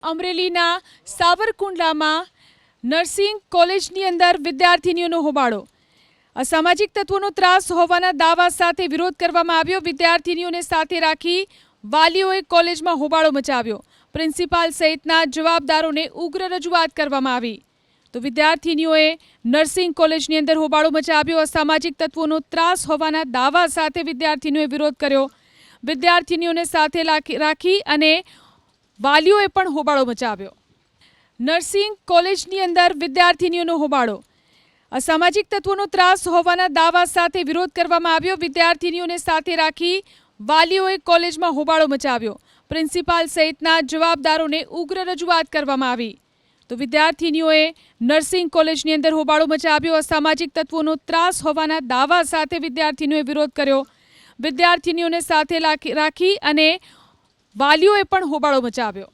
અમરેલીના સાવરકુંડલામાં નર્સિંગ કોલેજની અંદર વિદ્યાર્થીનીઓનો હોબાળો. અસામાજિક તત્વોનો ત્રાસ હોવાના દાવા સાથે વિરોધ કરવામાં આવ્યો. વિદ્યાર્થીનીઓને સાથે રાખી વાલીઓએ કોલેજમાં હોબાળો મચાવ્યો. પ્રિન્સિપાલ સહિતના જવાબદારોને ઉગ્ર રજૂઆત કરવામાં આવી. તો વિદ્યાર્થીનીઓએ નર્સિંગ કોલેજની અંદર હોબાળો મચાવ્યો. અસામાજિક તત્વોનો ત્રાસ હોવાના દાવા સાથે વિદ્યાર્થીનીઓએ વિરોધ કર્યો. વિદ્યાર્થીનીઓને સાથે રાખી અને વાલીઓએ પણ હોબાળો મચાવ્યો. નર્સિંગ કોલેજની અંદર વિદ્યાર્થીનીઓનો હોબાળો. અસામાજિક તત્વોનો ત્રાસ હોવાના દાવા સાથે વિરોધ કરવામાં આવ્યો. વિદ્યાર્થીનીઓને સાથે રાખી વાલીઓએ કોલેજમાં હોબાળો મચાવ્યો. પ્રિન્સિપાલ સહિતના જવાબદારોને ઉગ્ર રજૂઆત કરવામાં આવી. તો વિદ્યાર્થીનીઓએ નર્સિંગ કોલેજની અંદર હોબાળો મચાવ્યો. અસામાજિક તત્વોનો ત્રાસ હોવાના દાવા સાથે વિદ્યાર્થીનીઓએ વિરોધ કર્યો. વિદ્યાર્થીનીઓને સાથે રાખી અને વાલીઓએ પણ હોબાળો મચાવ્યો.